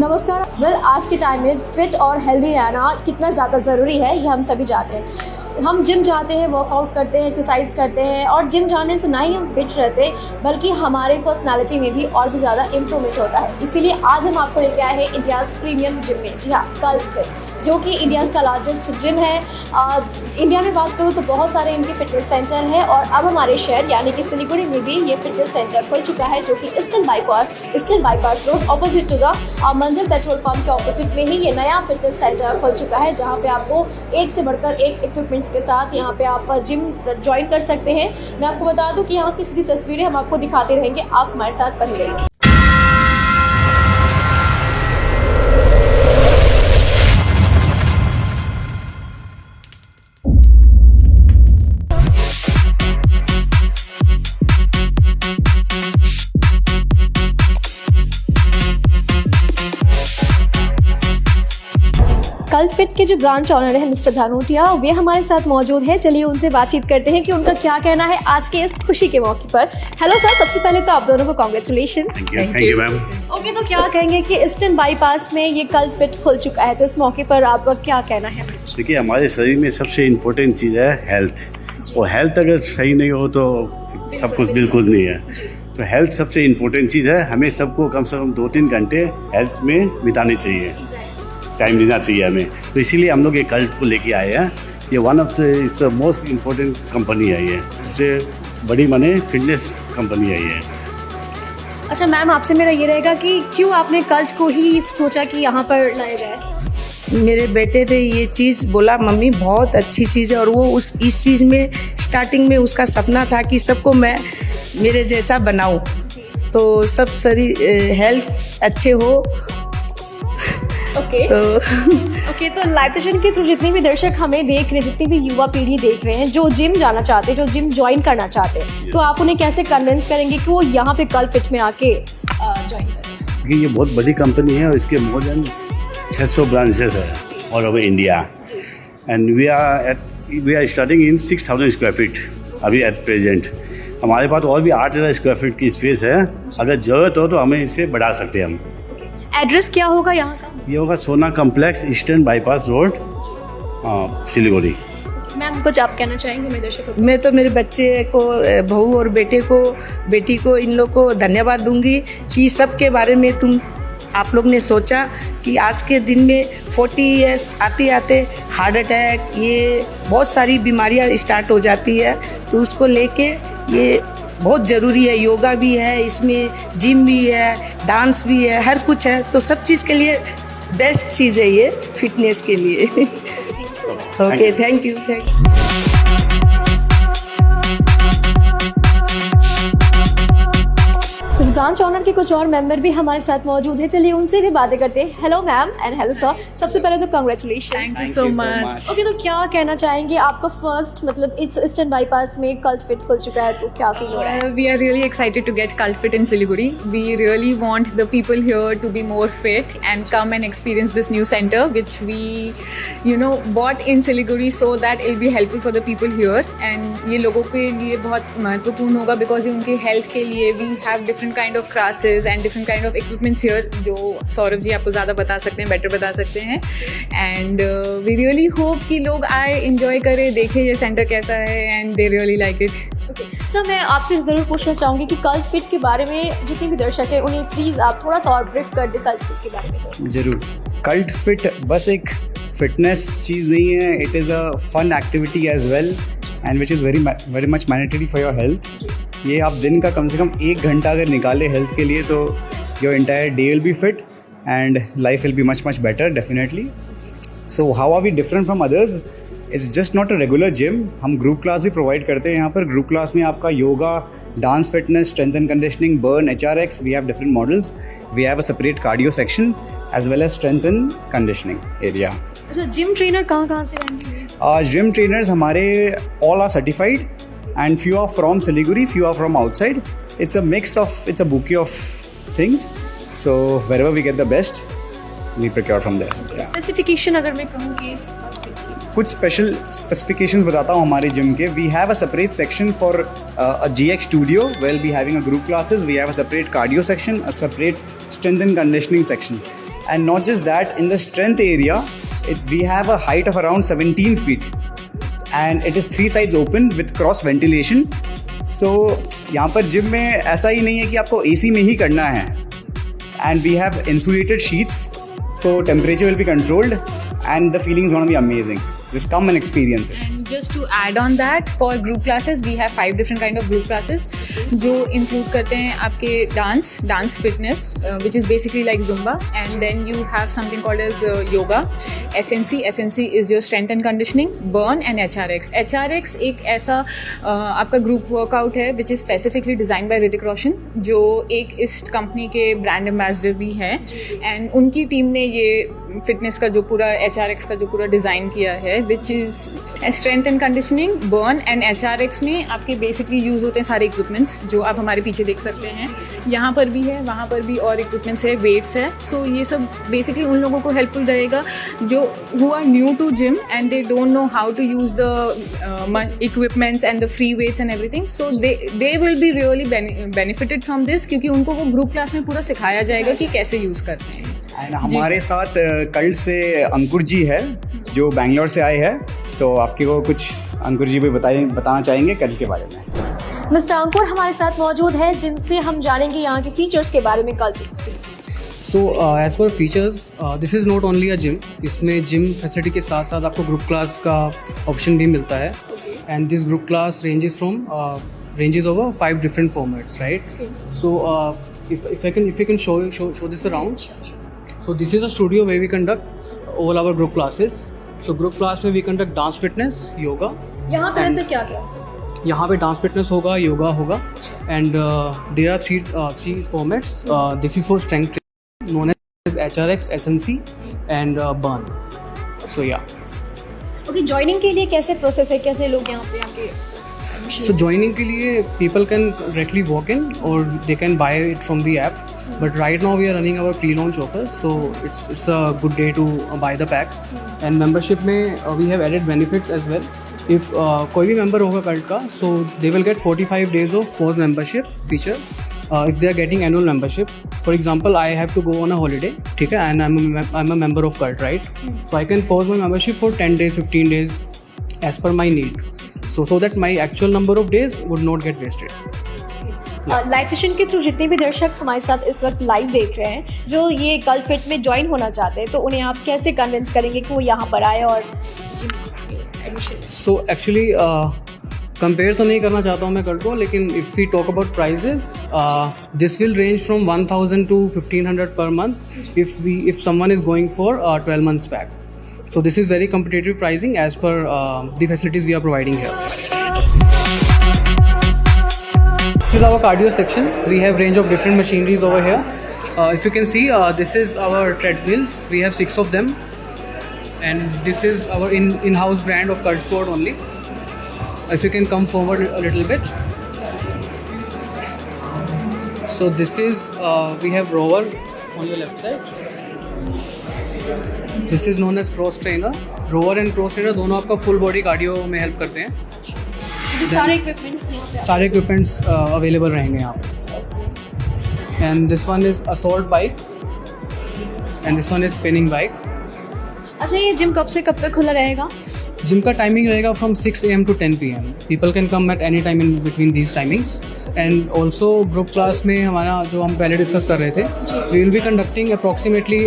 नमस्कार। आज के टाइम में फिट और हेल्दी रहना कितना ज़्यादा ज़रूरी है ये हम सभी जानते हैं। हम जिम जाते हैं, वर्कआउट करते हैं, एक्सरसाइज करते हैं और जिम जाने से ना ही हम फिट रहते बल्कि हमारे पर्सनालिटी में भी और भी ज़्यादा इम्प्रूवमेंट होता है। इसीलिए आज हम आपको लेके आए हैं इंडियाज़ प्रीमियम जिम में, जी हाँ, कल्ट फिट, जो कि इंडियाज़ का लार्जेस्ट जिम है। इंडिया में बात करूँ तो बहुत सारे इनके फिटनेस सेंटर हैं और अब हमारे शहर यानी कि सिलीगुड़ी में भी ये फिटनेस सेंटर खुल चुका है, जो कि eastern bypass road opposite to the Mandal petrol pump के ऑपोजिट में ही ये नया फिटनेस सेंटर खुल चुका है, जहाँ पे आपको एक से बढ़कर एक इक्विपमेंट्स के साथ यहाँ पे आप जिम ज्वाइन कर सकते हैं। मैं आपको बता दूं कि यहाँ की सीधी तस्वीरें हम आपको दिखाते रहेंगे, आप हमारे साथ बने रहिए। कल्ट फिट के जो ब्रांच ऑनर है मिस्टर धानोटिया, वे हमारे साथ मौजूद हैं। चलिए उनसे बातचीत करते हैं कि उनका क्या कहना है आज के इस खुशी के मौके पर। हेलो सर, सबसे पहले तो आप दोनों को congratulation. Thank you ma'am. Okay, तो क्या कहेंगे कि ईस्टर्न बाईपास में ये कल्ट फिट खुल चुका है, तो इस मौके पर आपका क्या कहना है? देखिए, हमारे शरीर में सबसे इम्पोर्टेंट चीज़ है हेल्थ, और हेल्थ अगर सही नहीं हो तो सब कुछ बिल्कुल नहीं है। तो हेल्थ सबसे इम्पोर्टेंट चीज़ है। हमें सबको कम से कम 2-3 घंटे हेल्थ में बिताने चाहिए, टाइम देना चाहिए हमें। तो इसीलिए हम लोग ये कल्ट को लेके आए हैं। ये one of the it's most important company है, ये सबसे बड़ी माने फिटनेस कंपनी है ये। अच्छा मैम, आपसे मेरा ये रहेगा कि क्यों आपने कल्ट को ही सोचा कि यहाँ पर लाया जाए? मेरे बेटे ने ये चीज़ बोला, मम्मी बहुत अच्छी चीज़ है, और वो इस चीज़ में स्टार्टिंग में उसका सपना था कि सबको मैं मेरे जैसा बनाऊँ, तो सब शरीर हेल्थ अच्छे हो। ओके, तो लाइव सेशन के थ्रू जितने भी दर्शक हमें देख रहे हैं, जितनी भी युवा पीढ़ी देख रहे हैं जो जिम जाना चाहते हैं, जो जिम ज्वाइन करना चाहते हैं, तो आप उन्हें कैसे कन्विंस करेंगे कि वो यहाँ पे कल्ट फिट में आके ज्वाइन करें? ये बहुत बड़ी कंपनी है और इसके मोर देन 600 ब्रांचेस है all over India, and we are starting in 6000 square feet अभी एट प्रेजेंट। हमारे पास और भी 8000 स्क्वायर फीट की स्पेस है। अगर ज़रूरत हो तो हमें इसे बढ़ा सकते हैं हम। एड्रेस क्या होगा यहाँ का? ये होगा सोना complex, eastern bypass road, Siliguri. Ma'am, कुछ आप कहना चाहेंगे मेरे दर्शकों को? मैं तो मेरे बच्चे को, बहू और बेटी को इन लोग को धन्यवाद दूंगी कि सबके बारे में आप लोग ने सोचा कि आज के दिन में 40 इयर्स आते आते हार्ट अटैक, ये बहुत सारी बीमारियां स्टार्ट हो जाती है, तो उसको लेके ये बहुत ज़रूरी है। योगा भी है इसमें, जिम भी है, डांस भी है, हर कुछ है, तो सब चीज़ के लिए बेस्ट चीज़ है ये फिटनेस के लिए। Okay, thank you. इस ब्रांच ऑनर के कुछ और मेंबर भी हमारे साथ मौजूद हैं, चलिए उनसे भी बातें करते हैं। Hello ma'am and hello sir, सबसे पहले तो congratulation. Thank you so much. Okay, तो क्या कहना चाहेंगे, आपका फर्स्ट मतलब इस ईस्टर्न बाईपास में कल्ट फिट खुल चुका है, तो क्या फील हो रहा है? We are really excited to get Cult Fit in Siliguri. We really want the people here to be more fit and come and experience this new center, which we, bought in Siliguri so that it'll be helpful for the people here. And ये लोगों के लिए बहुत महत्वपूर्ण होगा because ये उनके health के लिए we have different kind of classes and different kind of equipments here, जो सौरभ जी आपको ज़्यादा बता सकते हैं, बेटर बता सकते हैं। And we really hope कि लोग आए, enjoy करें, देखें ये सेंटर कैसा है, and they really like it. Okay sir, मैं आपसे ज़रूर पूछना चाहूँगी कि कल्ट फिट के बारे में जितने भी दर्शक हैं उन्हें प्लीज़ आप थोड़ा सा और ब्रीफ कर दें कल्ट फिट के बारे में। ज़रूर। कल्ट फिट बस एक फिटनेस चीज़ नहीं है, it is a fun activity as well and which is very much mandatory for your health. ये आप दिन का कम से कम 1 घंटा अगर निकाले हेल्थ के लिए, तो your entire day will be fit and life will be much better definitely. So how are we different from others? It's just not a regular gym. हम ग्रुप क्लास भी प्रोवाइड करते हैं यहाँ पर। ग्रुप क्लास में आपका yoga, dance fitness, strength and conditioning, burn, HRX, we have different models. We have a separate cardio section as well as strength and conditioning area. अच्छा, gym trainer कहाँ से रहेंगे? जिम ट्रेनर्स हमारे all are certified and few are from Siliguri, few are from outside. It's a bouquet of things. So wherever we get the best, we procure from there. Yeah. Specification अगर मैं कहूँ कि कुछ special specifications बताता हूँ हमारे gym के. We have a separate section for a GX studio we'll be having a group classes. We have a separate cardio section, a separate strength and conditioning section. And not just that, in the strength area, we have a height of around 17 feet. And it is 3 sides open with cross ventilation. So यहाँ पर gym में ऐसा ही नहीं है कि आपको AC में ही करना है. And we have insulated sheets, so temperature will be controlled and the feeling is going to be amazing. Just come and experience it. And just to add on that, for group classes, we have 5 different kind of group classes, जो include करते हैं आपके dance fitness, which is basically like Zumba, and then you have something called as yoga, SNC is your strength and conditioning, burn and HRX. HRX एक ऐसा आपका group workout है, which is specifically designed by Hrithik Roshan, जो एक इस company के brand ambassador भी हैं, and उनकी team ने ये फिटनेस का जो पूरा HRX का जो पूरा डिज़ाइन किया है, which is strength and conditioning, burn and HRX में आपके बेसिकली यूज़ होते हैं सारे इक्विपमेंट्स जो आप हमारे पीछे देख सकते हैं. यहाँ पर भी है, वहाँ पर भी और इक्विपमेंट्स है, वेट्स है. सो ये सब बेसिकली उन लोगों को हेल्पफुल रहेगा जो who are new to gym and they don't know how to use the equipments and the free weights and everything. So they will be really benefited from this, क्योंकि उनको वो ग्रुप क्लास में पूरा सिखाया जाएगा कि कैसे यूज़ करते हैं. एंड हमारे साथ कल्ट से अंकुर जी है जो बैंगलोर से आए हैं, तो आपके को कुछ अंकुर जी भी बताना चाहेंगे कल्ट के बारे में. मिस्टर अंकुर हमारे साथ मौजूद है जिनसे हम जानेंगे यहाँ के फीचर्स के बारे में. कल so as per features, this is not only a gym. इसमें जिम फैसिलिटी के साथ साथ आपको ग्रुप क्लास का ऑप्शन भी मिलता है. And this group class ranges over 5 different formats, right? So if you can show this around. So this is a studio where we conduct all our group classes. So group class में we conduct dance fitness, yoga. यहाँ पर ऐसे क्या क्या है? यहाँ पे dance fitness होगा, yoga होगा, and there are three formats. This is for strength training, known as HRX, SNC, and burn. So yeah. Okay, joining के लिए कैसे प्रोसेस है, कैसे लोग यहाँ पे आके? So joining के लिए people can directly walk in or they can buy it from the app. But right now we are running our pre-launch offers, so it's a good day to buy the pack. And membership में we have added benefits as well. If कोई भी member होगा cult का, so they will get 45 days of forced membership feature. If they are getting annual membership, for example, I have to go on a holiday, ठीक है, and I'm a member of cult, right? So I can pause my membership for 10 days, 15 days, as per my need. So that my actual number of days would not get wasted. Live session के through जितने भी दर्शक हमारे साथ इस वक्त live देख रहे हैं जो ये कल्ट फिट में ज्वाइन होना चाहते हैं, तो उन्हें आप कैसे कन्विंस करेंगे कि वो यहाँ पर आए और एडमिशन? सो एक्चुअली कंपेयर तो नहीं करना चाहता हूँ मैं कल्ट को, लेकिन if we talk about prices, this will range from 1000 to 1500 per month if someone is going for 12 months back. So this is very competitive pricing as per the facilities we are providing here. This is our cardio section. We have range of different machineries over here. If you can see, this is our treadmills. We have 6 of them, and this is our in-house brand of Cult Sport only. If you can come forward a little bit. So this is we have rower on your left side. This is known as cross trainer. Rower and cross trainer दोनों आपका full body cardio में help करते हैं. सारे equipments यहाँ पे सारे equipments available रहेंगे यहाँ पे. And this one is assault bike and this one is spinning bike. अच्छा, ये जिम कब से कब तक खुला रहेगा? जिम का टाइमिंग रहेगा from 6 AM to 10 PM. People can come at any time in between these timings. And also group class में हमारा जो हम पहले डिस्कस कर रहे थे, we will be conducting approximately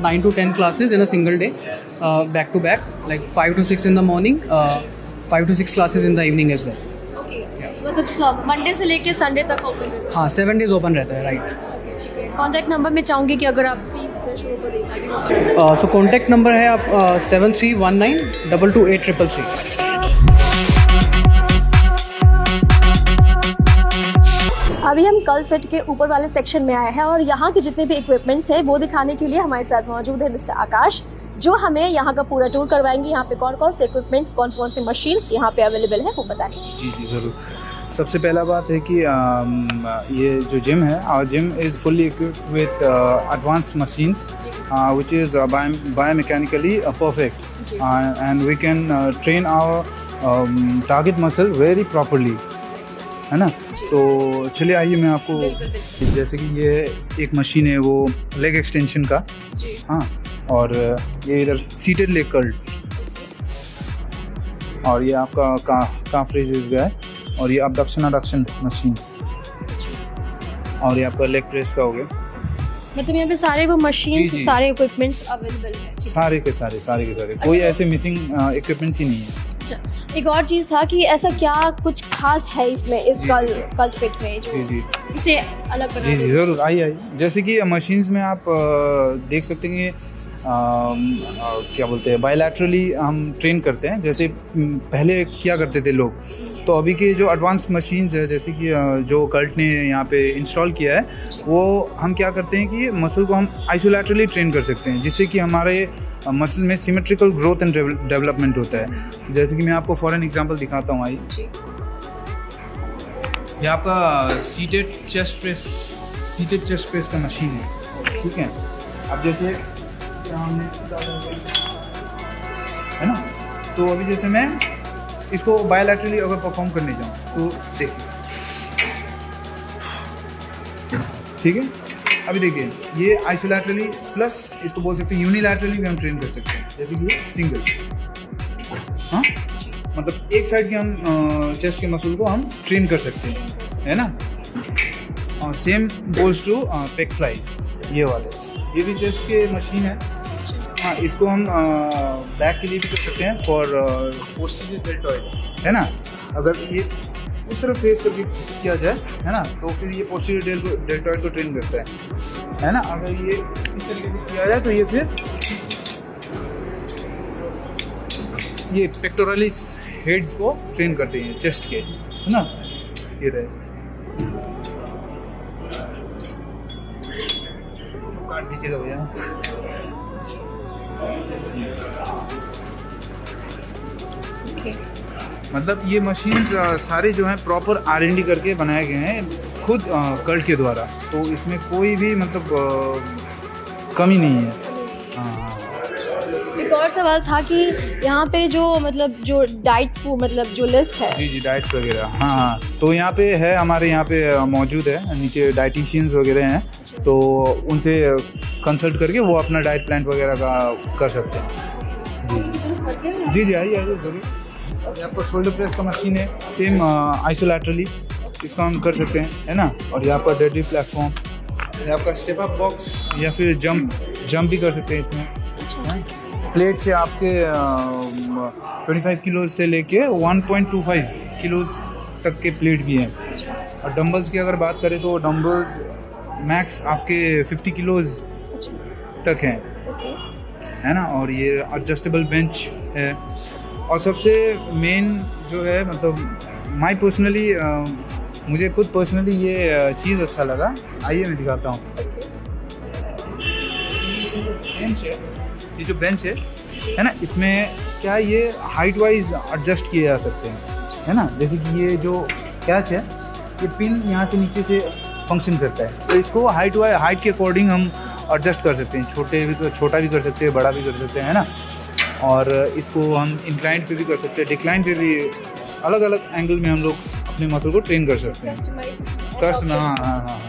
9 to 10 classes in a single day, back to back, like 5 to 6 in the morning, 5 to 6 classes in the evening as well. मतलब सब मंडे से लेके संडे तक ओपन रहता है? हाँ, 7 days ओपन रहता है, राइट. कॉन्टैक्ट नंबर मैं चाहूँगी कि अगर आप प्लीज़ दर्शकों को दें. सो कॉन्टैक्ट नंबर है आप 7319 228 333. अभी हम कल्ट फिट के ऊपर वाले सेक्शन में आए हैं और यहाँ के जितने भी इक्विपमेंट्स हैं वो दिखाने के लिए हमारे साथ मौजूद है मिस्टर आकाश, जो हमें यहाँ का पूरा टूर करवाएंगे. यहाँ पे कौन कौन से इक्विपमेंट्स, कौन से मशीन्स यहाँ पे अवेलेबल है वो बताएंगे. जी ज़रूर. सबसे पहला बात है कि ये जो जिम है, our gym is fully equipped with advanced machines which is biomechanically perfect, and we can train our target muscle very properly. है ना। तो चलिए आइए मैं आपको, जैसे कि ये एक मशीन है वो लेग एक्सटेंशन का, हाँ, और ये इधर सीटेड लेग कर्ल, और ये आपका काफ रेजेस का है, और ये abduction adduction मशीन, और ये आपका लेग प्रेस का हो गया। मतलब यहाँ पे सारे वो मशीन्स, जी, जी। सारे इक्विपमेंट्स अवेलेबल है। सारे के सारे कोई ऐसे मिसिंग इक्विपमेंट्स ही नहीं है। अच्छा, एक और चीज़ था कि ऐसा क्या कुछ खास है इसमें, इस जी, कल्ट फिट में जो जी जी इसे अलग बना जी जी देता है? ज़रूर, आइए। जैसे कि मशीन्स में आप देख सकते हैं कि क्या बोलते हैं, बायलैटरली हम ट्रेन करते हैं, जैसे पहले किया करते थे लोग। तो अभी के जो एडवांस मशीन्स है, जैसे कि जो कल्ट ने यहाँ पे इंस्टॉल किया है, वो हम क्या करते हैं कि मसल को हम आइसोलैटरली ट्रेन कर सकते हैं, जिससे कि हमारे मसल में सिमेट्रिकल ग्रोथ एंड डेवलपमेंट होता है। जैसे कि मैं आपको फॉर एन एग्जांपल दिखाता हूँ, आइए। ये आपका सीटेड चेस्ट प्रेस का मशीन है, ठीक है। अब जैसे है ना, तो अभी जैसे मैं इसको बायलैटरली अगर परफॉर्म करने जाऊँ तो देखिए, ठीक है। अभी देखिए, ये आइसोलैटरली प्लस इसको बोल सकते हैं यूनिलैटरली भी हम ट्रेन कर सकते हैं, जैसे कि ये सिंगल, हाँ, मतलब एक साइड के हम चेस्ट के मसल को हम ट्रेन कर सकते हैं, है ना। और same goes to pec flies, ये वाले, ये भी चेस्ट के मशीन है, हाँ। इसको हम बैक के लिए भी कर सकते हैं, फॉर पोस्टीरियर डेल्टॉइड, है ना। अगर ये उस तरफ फेस करके किया जाए, है ना, तो फिर ये पोस्टीरियर डेल्टॉइड को ट्रेन करता है ना। अगर ये इस तरीके से किया जाए तो ये फिर ये पेक्टोरलिस हेड्स को ट्रेन करते हैं चेस्ट के, है ना। ये रहे, काट दीजिएगा भैया। मतलब ये मशीन्स सारे जो हैं प्रॉपर R&D करके बनाए गए हैं खुद कल्ट के द्वारा, तो इसमें कोई भी मतलब कमी नहीं है। हाँ। एक और सवाल था कि यहाँ पे जो मतलब जो डाइट फूड मतलब जो लिस्ट है, जी डाइट्स वगैरह, हाँ, तो यहाँ पे है, हमारे यहाँ पे मौजूद है, नीचे डाइटिशियंस वगैरह हैं, तो उनसे कंसल्ट करके वो अपना डाइट प्लान वगैरह का कर सकते हैं। जी आइए ज़रूर। ये आपका शोल्डर प्रेस का मशीन है, सेम आइसोलैटरली इसको हम कर सकते हैं, है ना। और ये आपका डेडलिफ्ट प्लेटफॉर्म, ये आपका स्टेप अप बॉक्स, या फिर जंप भी कर सकते हैं इसमें। प्लेट से आपके 25 किलो से लेके 1.25 किलो तक के प्लेट भी हैं। और डंबल्स की अगर बात करें तो डंबल्स मैक्स आपके 50 किलोज तक हैं, है ना। और ये एडजस्टेबल बेंच है। और सबसे मेन जो है, मतलब मुझे खुद पर्सनली ये चीज़ अच्छा लगा, आइए मैं दिखाता हूँ। ये जो बेंच है ना, इसमें क्या ये हाइट वाइज एडजस्ट किए जा सकते हैं, है ना। जैसे कि ये जो कैच है, ये पिन यहाँ से नीचे से फंक्शन करता है, तो इसको हाइट के अकॉर्डिंग हम एडजस्ट कर सकते हैं, छोटा भी कर सकते हैं, बड़ा भी कर सकते हैं, है ना। और इसको हम इंक्लाइन पे भी कर सकते हैं, डिक्लाइन पे भी, अलग अलग एंगल में हम लोग अपने मसल को ट्रेन कर सकते हैं। कस्टमाइज, हाँ।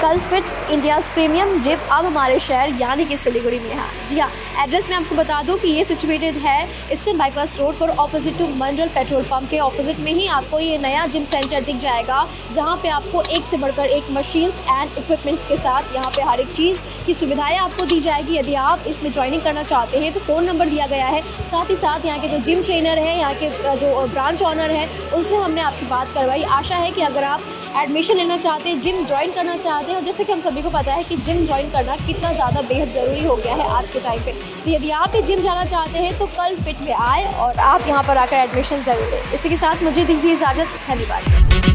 Cult fit India's premium gym अब हमारे शहर यानी कि सिलीगुड़ी में है। जी हाँ, एड्रेस मैं आपको बता दूं कि ये सिचुएटेड है ईस्टर्न बाईपास रोड पर, opposite to Mandal petrol pump के ऑपोजिट में ही आपको ये नया जिम सेंटर दिख जाएगा, जहाँ पे आपको एक से बढ़कर एक मशीन्स एंड इक्विपमेंट्स के साथ यहाँ पे हर एक चीज़ की सुविधाएं आपको दी जाएगी। यदि आप इसमें ज्वाइनिंग करना चाहते हैं तो फ़ोन नंबर दिया गया है, साथ ही साथ यहाँ के जो जिम ट्रेनर हैं, यहाँ के जो ब्रांच ऑनर हैं, उनसे हमने आपकी बात करवाई। आशा है कि अगर आप एडमिशन लेना चाहते हैं, जिम ज्वाइन करना चाहते हैं, और जैसे कि हम सभी को पता है कि जिम ज्वाइन करना कितना ज़्यादा बेहद ज़रूरी हो गया है आज के टाइम पे, तो यदि आप भी जिम जाना चाहते हैं तो कल्ट फिट में आए और आप यहाँ पर आकर एडमिशन ज़रूर लें। इसी के साथ मुझे दीजिए इजाज़त, धन्यवाद।